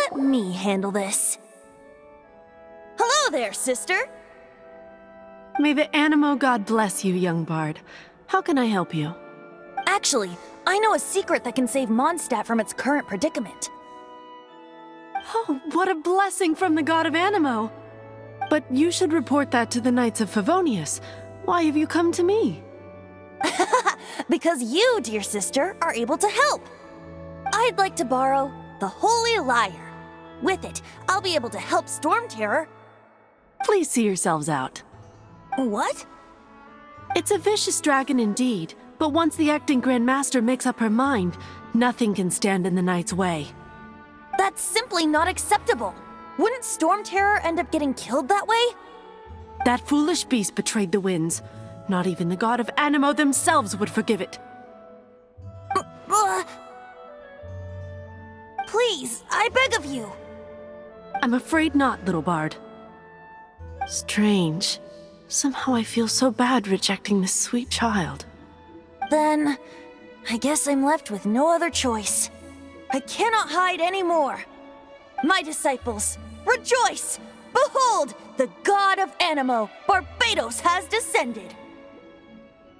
Let me handle this. Hello there, sister! May the Animo god bless you, young bard. How can I help you? Actually, I know a secret that can save Mondstadt from its current predicament. Oh, what a blessing from the god of Animo! But you should report that to the Knights of Favonius. Why have you come to me? Because you, dear sister, are able to help. I'd like to borrow the Holy Lyre. With it, I'll be able to help Storm Terror. Please see yourselves out. What? It's a vicious dragon indeed, but once the acting Grand Master makes up her mind, nothing can stand in the Knight's way. That's simply not acceptable. Wouldn't Storm Terror end up getting killed that way? That foolish beast betrayed the winds. Not even the god of Animo themselves would forgive it. Please, I beg of you. I'm afraid not, little bard. Strange. Somehow I feel so bad rejecting this sweet child. Then, I guess I'm left with no other choice. I cannot hide anymore. My disciples, rejoice! Behold, the god of Animo, Barbatos, has descended.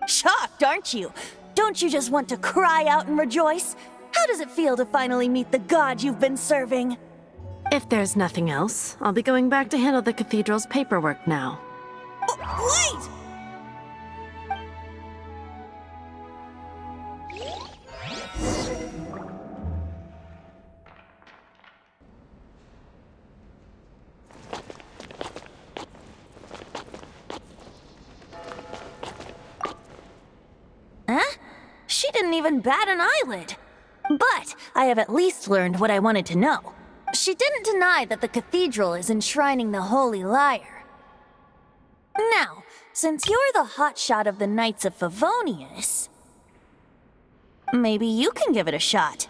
Shocked, aren't you? Don't you just want to cry out and rejoice? How does it feel to finally meet the god you've been serving? If there's nothing else, I'll be going back to handle the cathedral's paperwork now. Wait! Huh? She didn't even bat an eyelid. But I have at least learned what I wanted to know. She didn't deny that the cathedral is enshrining the Holy Lyre. Now, since you're the hotshot of the Knights of Favonius, maybe you can give it a shot.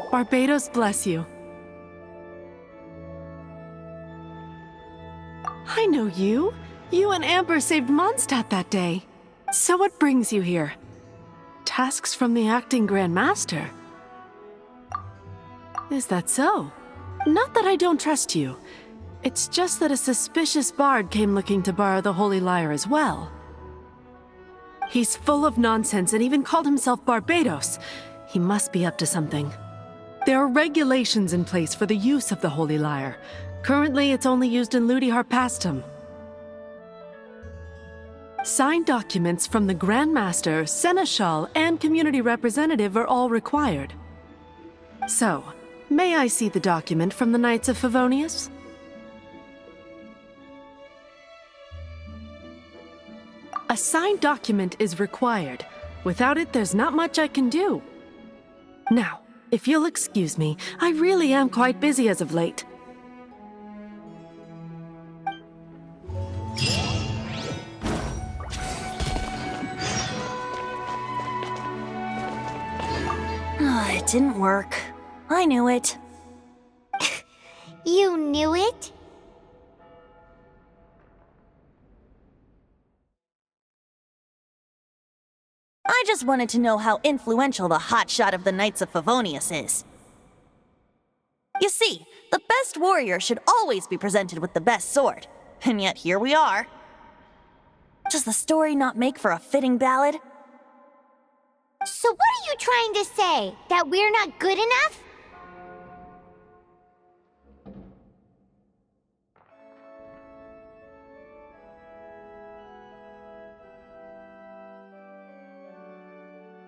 Barbatos bless you. I know you. You and Amber saved Mondstadt that day. So what brings you here? Tasks from the acting Grand Master? Is that so? Not that I don't trust you. It's just that a suspicious bard came looking to borrow the Holy Lyre as well. He's full of nonsense and even called himself Barbatos. He must be up to something. There are regulations in place for the use of the Holy Lyre. Currently, it's only used in Ludi Harpastum. Signed documents from the Grand Master, Seneschal, and Community Representative are all required. So, may I see the document from the Knights of Favonius? A signed document is required. Without it, there's not much I can do. Now, if you'll excuse me, I really am quite busy as of late. It didn't work. I knew it. You knew it? I just wanted to know how influential the hotshot of the Knights of Favonius is. You see, the best warrior should always be presented with the best sword. And yet here we are. Does the story not make for a fitting ballad? So what are you trying to say? That we're not good enough?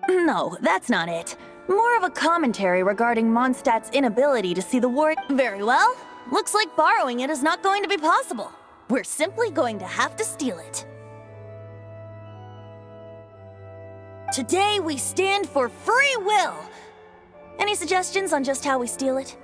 No, that's not it. More of a commentary regarding Mondstadt's inability to see the war. Very well. Looks like borrowing it is not going to be possible. We're simply going to have to steal it. Today we stand for free will. Any suggestions on just how we steal it?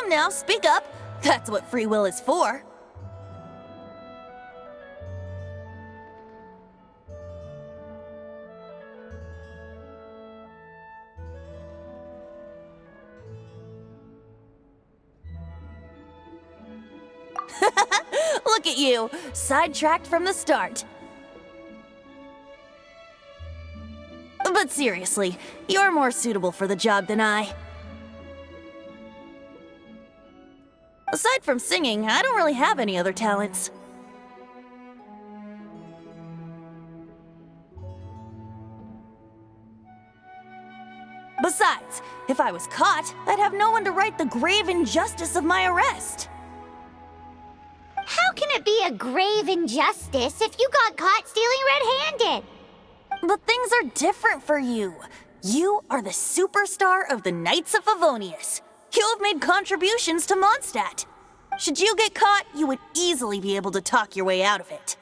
on now, speak up. That's what free will is for. Look at you, sidetracked from the start. But seriously, you're more suitable for the job than I. Aside from singing, I don't really have any other talents. Besides, if I was caught, I'd have no one to right the grave injustice of my arrest. How can it be a grave injustice if you got caught stealing red-handed? But things are different for you. You are the superstar of the Knights of Favonius. You have made contributions to Mondstadt. Should you get caught, you would easily be able to talk your way out of it.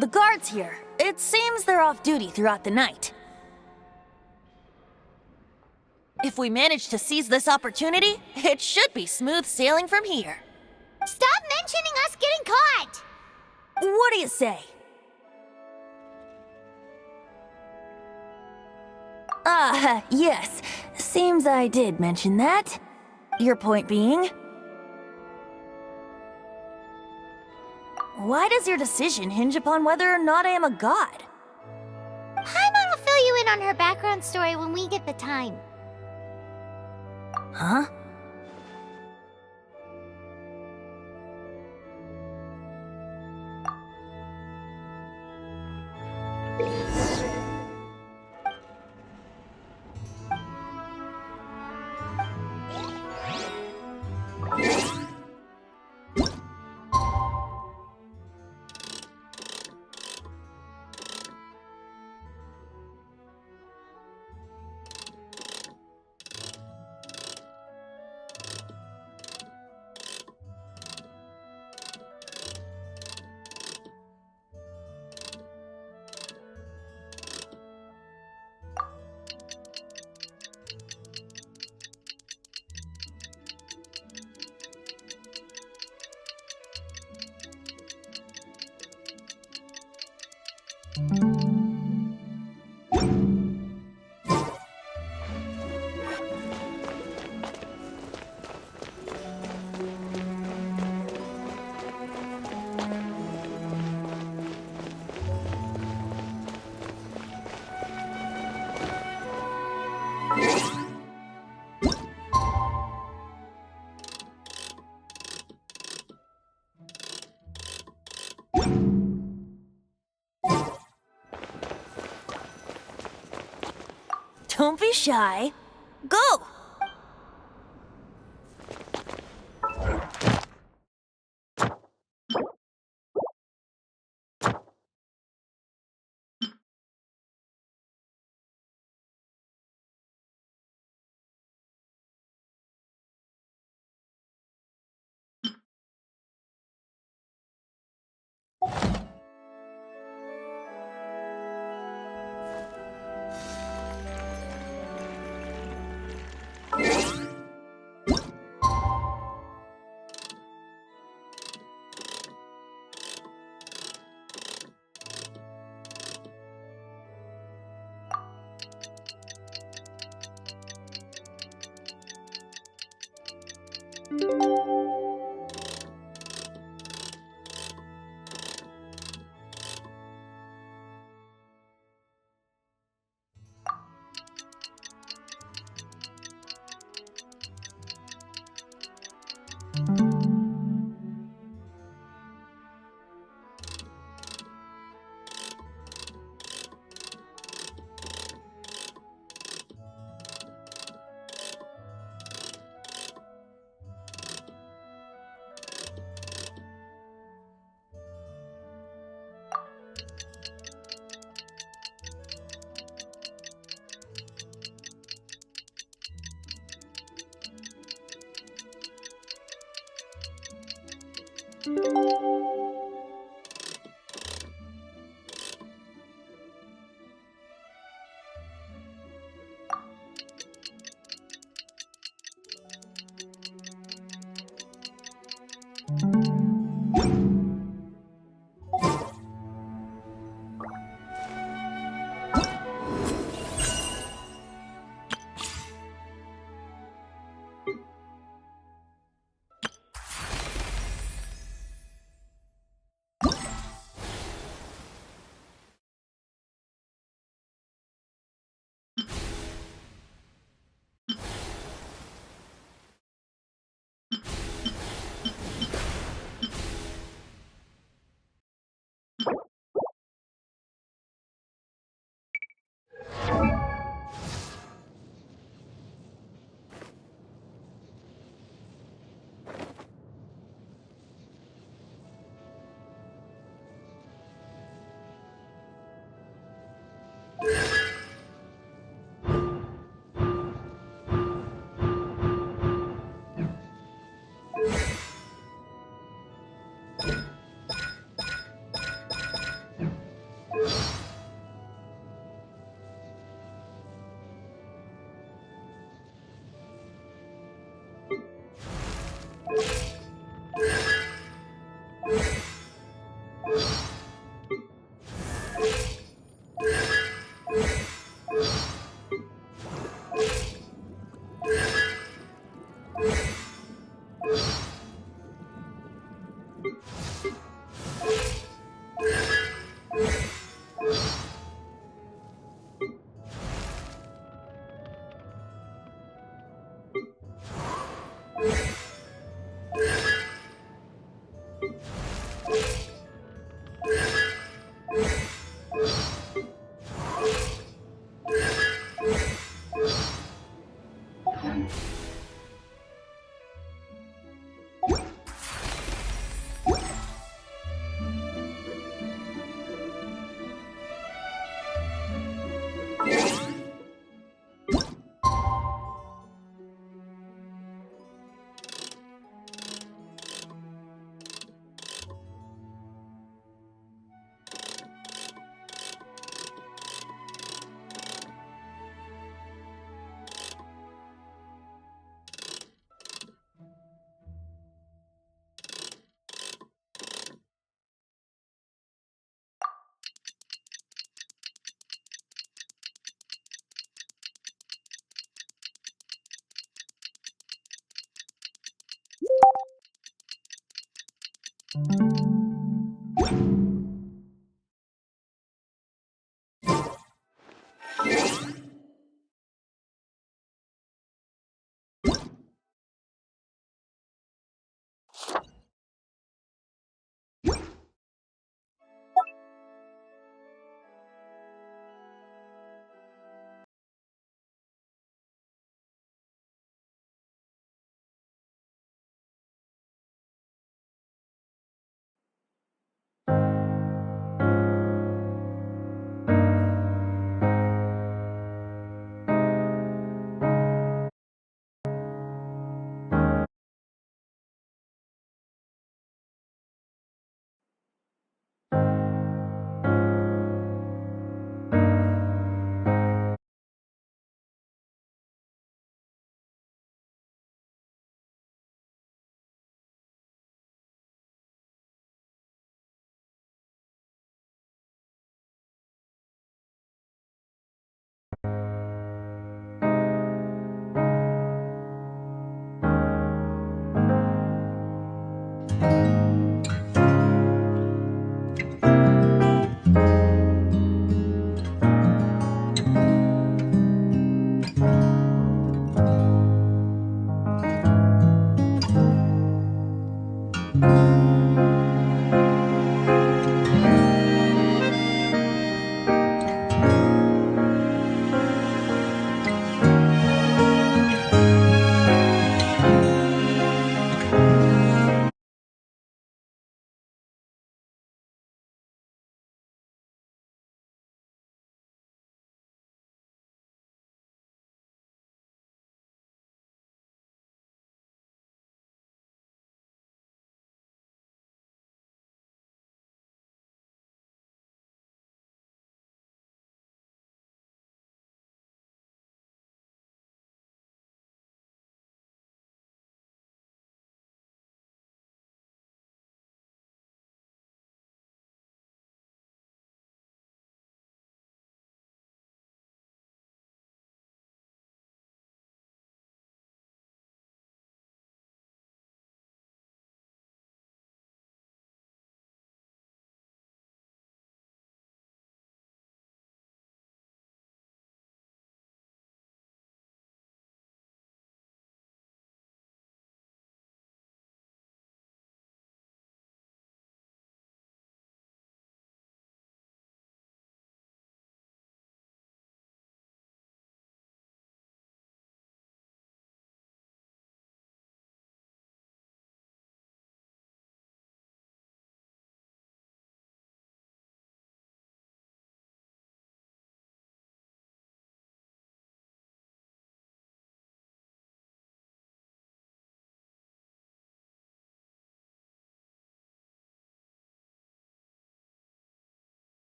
The guards here, it seems they're off duty throughout the night. If we manage to seize this opportunity, it should be smooth sailing from here. Stop mentioning us getting caught! What do you say? Yes. Seems I did mention that. Your point being? Why does your decision hinge upon whether or not I am a god? Paimon will fill you in on her background story when we get the time. Huh? Don't be shy. Go!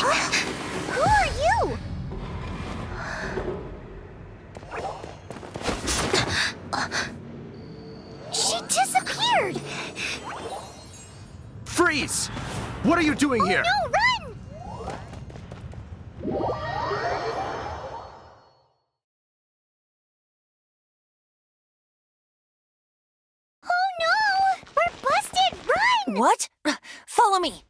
Who are you? She disappeared! Freeze! What are you doing here? No, run! Oh no! We're busted! Run! What? Follow me.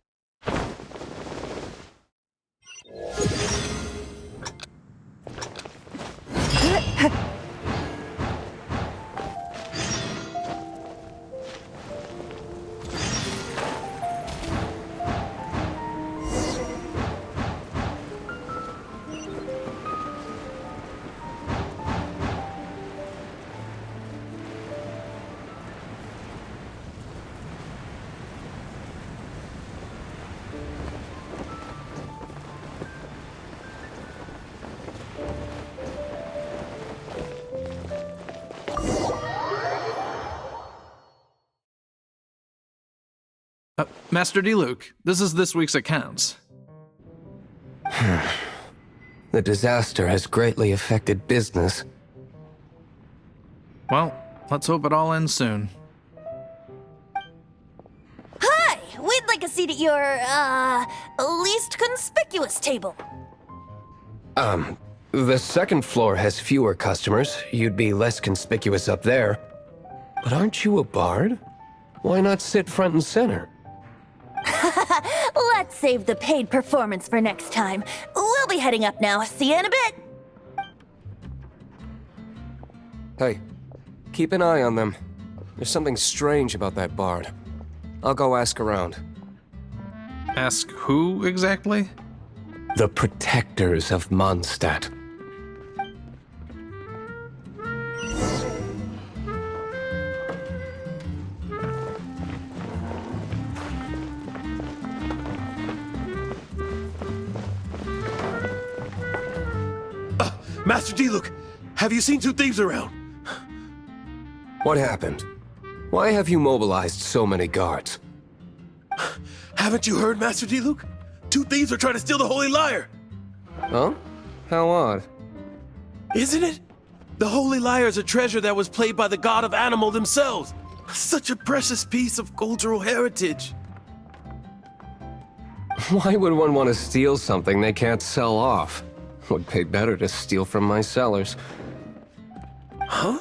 Master D-Luke, this is this week's accounts. The disaster has greatly affected business. Well, let's hope it all ends soon. Hi! We'd like a seat at your, least conspicuous table. The second floor has fewer customers. You'd be less conspicuous up there. But aren't you a bard? Why not sit front and center? Let's save the paid performance for next time. We'll be heading up now. See you in a bit. Hey, keep an eye on them. There's something strange about that bard. I'll go ask around. Ask who exactly? The protectors of Mondstadt. Master D-Luke, have you seen two thieves around? What happened? Why have you mobilized so many guards? Haven't you heard, Master D-Luke? Two thieves are trying to steal the Holy Lyre! Huh? How odd. Isn't it? The Holy Lyre is a treasure that was played by the god of animal themselves. Such a precious piece of cultural heritage. Why would one want to steal something they can't sell off? Would pay better to steal from my sellers. Huh?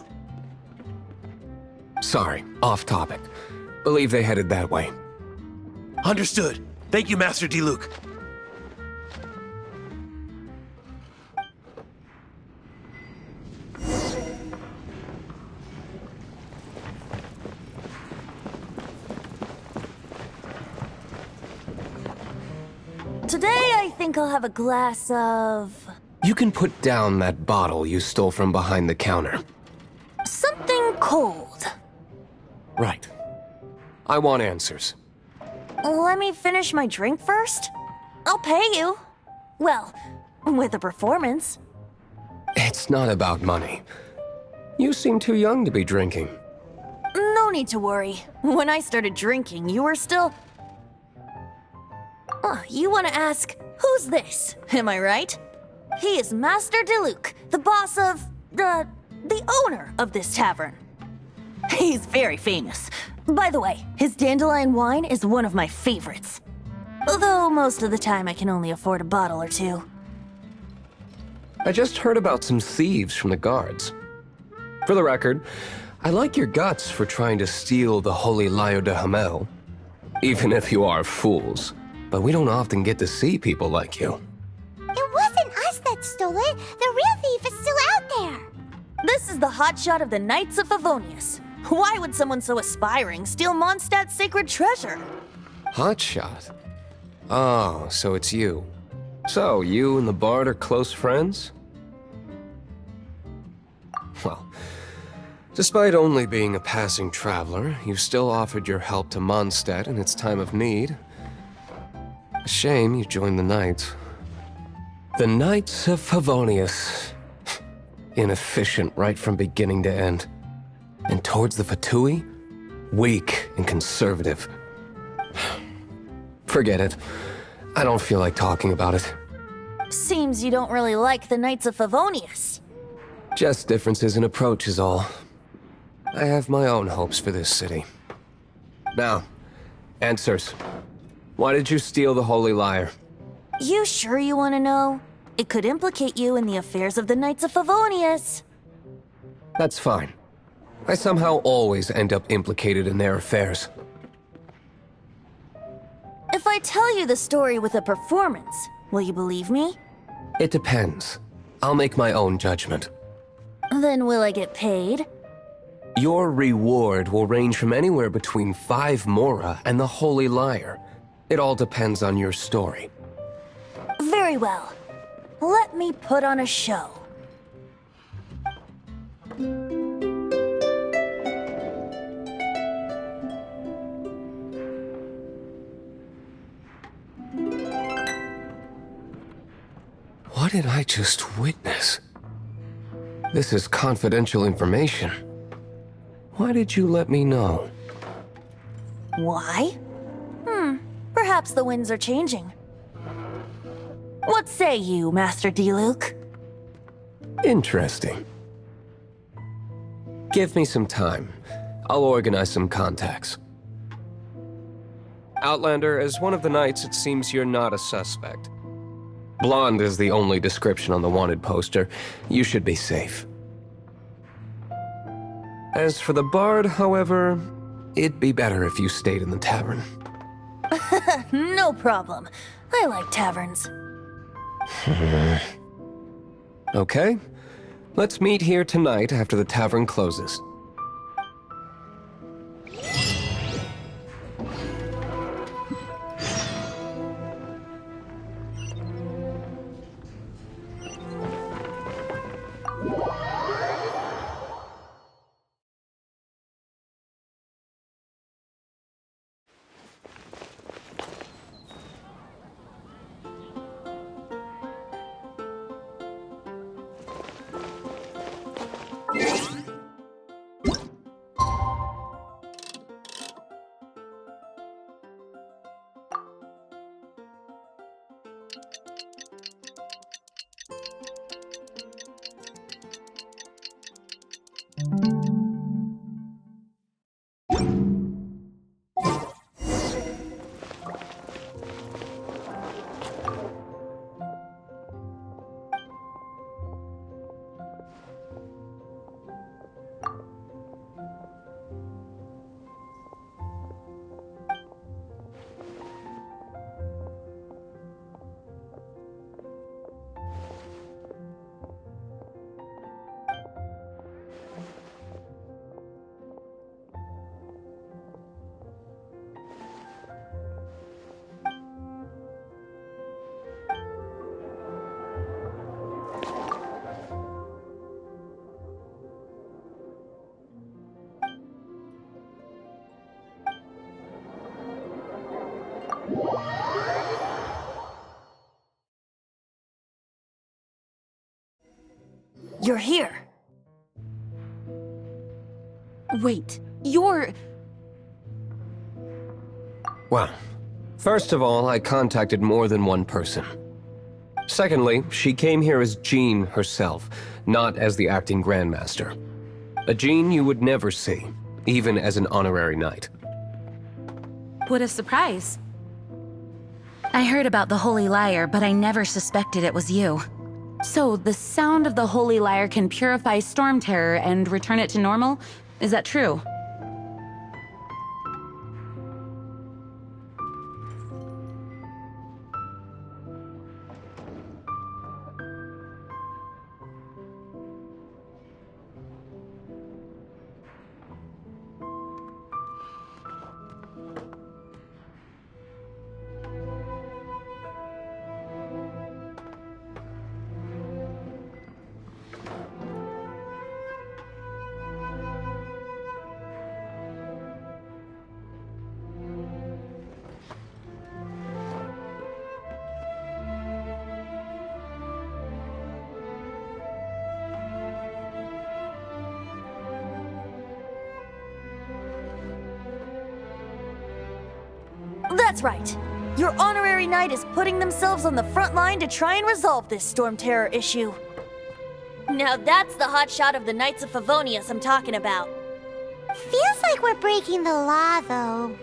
Sorry, off topic. Believe they headed that way. Understood. Thank you, Master D-Luke. Today, I think I'll have a glass of... You can put down that bottle you stole from behind the counter. something cold. Right. I want answers. Let me finish my drink first. I'll pay you. Well, with a performance. It's not about money. You seem too young to be drinking. No need to worry. When I started drinking, you were still... Oh, you want to ask, who's this? Am I right? He is Master Diluc, the boss of... the owner of this tavern. He's very famous. By the way, his dandelion wine is one of my favorites. Although most of the time I can only afford a bottle or two. I just heard about some thieves from the guards. For the record, I like your guts for trying to steal the Holy Lyre de Hamel. Even if you are fools. But we don't often get to see people like you. It wasn't us that stole it. The real thief is still out there. This is the hotshot of the Knights of Favonius. Why would someone so aspiring steal Mondstadt's sacred treasure? Hotshot? Oh, so it's you. So, you and the Bard are close friends? Well, despite only being a passing traveler, you still offered your help to Mondstadt in its time of need. A shame you joined the Knights. The Knights of Favonius. Inefficient right from beginning to end. And towards the Fatui, weak and conservative. Forget it. I don't feel like talking about it. Seems you don't really like the Knights of Favonius. Just differences in approach is all. I have my own hopes for this city. Now, answers. Why did you steal the Holy Lyre? You sure you want to know? It could implicate you in the affairs of the Knights of Favonius. That's fine. I somehow always end up implicated in their affairs. If I tell you the story with a performance, will you believe me? It depends. I'll make my own judgment. Then will I get paid? Your reward will range from anywhere between 5 Mora and the Holy Lyre. It all depends on your story. Very well. Let me put on a show. What did I just witness? This is confidential information. Why did you let me know? Why? Perhaps the winds are changing. What say you, Master Diluc? Interesting. Give me some time. I'll organize some contacts. Outlander, as one of the knights, it seems you're not a suspect. Blonde is the only description on the wanted poster. You should be safe. As for the bard, however, it'd be better if you stayed in the tavern. No problem. I like taverns. Okay, let's meet here tonight after the tavern closes. You're here. Wait, you're... Well, first of all, I contacted more than one person. Secondly, she came here as Jean herself, not as the acting Grandmaster. A Jean you would never see, even as an honorary knight. What a surprise. I heard about the Holy Lyre, but I never suspected it was you. So, the sound of the Holy Lyre can purify Storm Terror and return it to normal? Is that true? That's right. Your honorary knight is putting themselves on the front line to try and resolve this Storm Terror issue. Now that's the hotshot of the Knights of Favonius I'm talking about. Feels like we're breaking the law, though.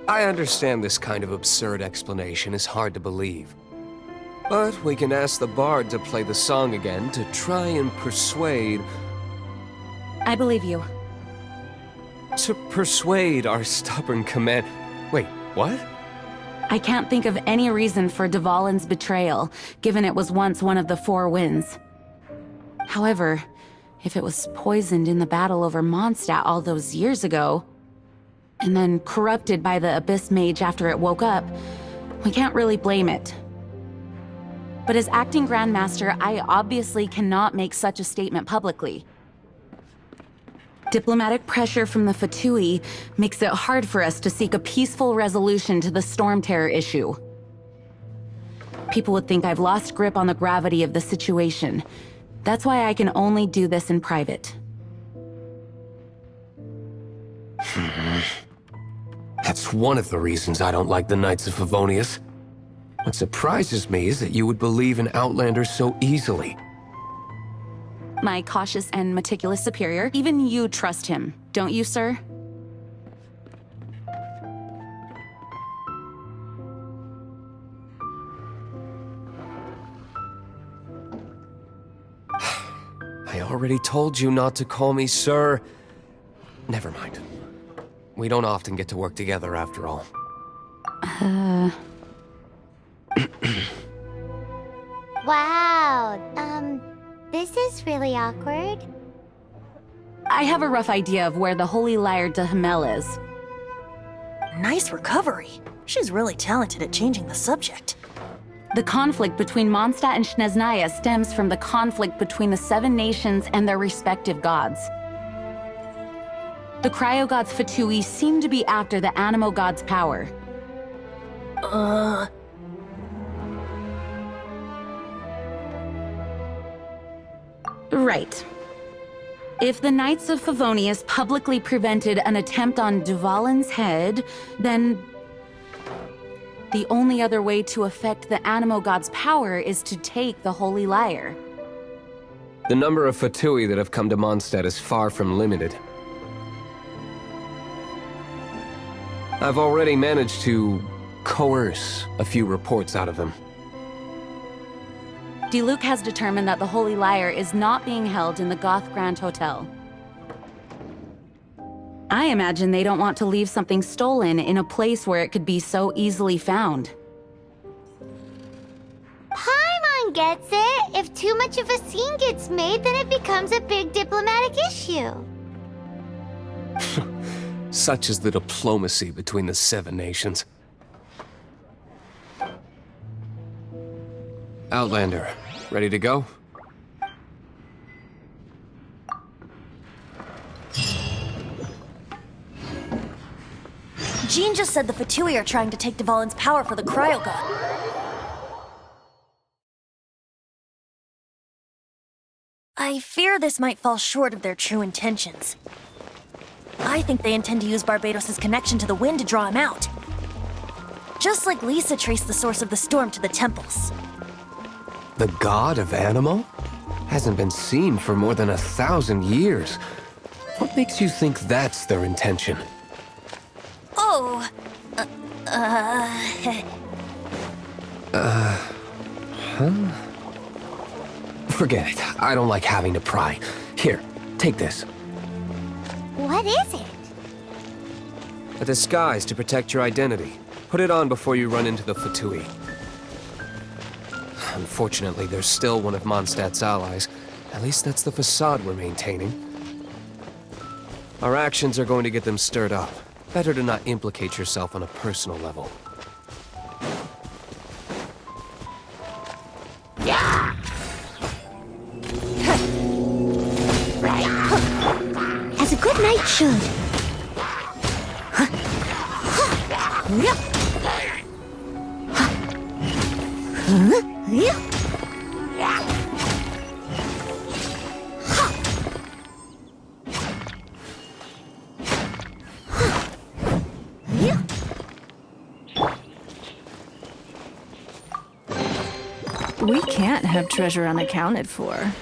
I understand this kind of absurd explanation is hard to believe. But we can ask the bard to play the song again to try and persuade... I believe you. To persuade our stubborn command... Wait, what? I can't think of any reason for Dvalin's betrayal, given it was once one of the Four Winds. However, if it was poisoned in the battle over Mondstadt all those years ago, and then corrupted by the Abyss Mage after it woke up, we can't really blame it. But as acting Grandmaster, I obviously cannot make such a statement publicly. Diplomatic pressure from the Fatui makes it hard for us to seek a peaceful resolution to the Storm Terror issue. People would think I've lost grip on the gravity of the situation. That's why I can only do this in private. That's one of the reasons I don't like the Knights of Favonius. What surprises me is that you would believe in Outlanders so easily. My cautious and meticulous superior, even you trust him, don't you, sir? I already told you not to call me sir. Never mind. We don't often get to work together after all. Wow, this is really awkward. I have a rough idea of where the Holy Lyre de Himmel is. Nice recovery. She's really talented at changing the subject. The conflict between Mondstadt and Snezhnaya stems from the conflict between the 7 nations and their respective gods. The cryo-gods Fatui seem to be after the Animo god's power. Right. If the Knights of Favonius publicly prevented an attempt on Dvalin's head, then the only other way to affect the Animo god's power is to take the Holy Lyre. The number of Fatui that have come to Mondstadt is far from limited. I've already managed to coerce a few reports out of them. Diluc has determined that the Holy Lyre is not being held in the Goth Grand Hotel. I imagine they don't want to leave something stolen in a place where it could be so easily found. Paimon gets it. If too much of a scene gets made, then it becomes a big diplomatic issue. Such is the diplomacy between the 7 nations. Outlander, ready to go? Jean just said the Fatui are trying to take Dvalin's power for the Cryo God. I fear this might fall short of their true intentions. I think they intend to use Barbados' connection to the wind to draw him out. Just like Lisa traced the source of the storm to the temples. The god of Animo? Hasn't been seen for more than 1,000 years. What makes you think that's their intention? Oh, Forget it. I don't like having to pry. Here, take this. What is it? A disguise to protect your identity. Put it on before you run into the Fatui. Unfortunately, there's still one of Mondstadt's allies. At least that's the facade we're maintaining. Our actions are going to get them stirred up. Better to not implicate yourself on a personal level. As a good knight should. We can't have treasure unaccounted for.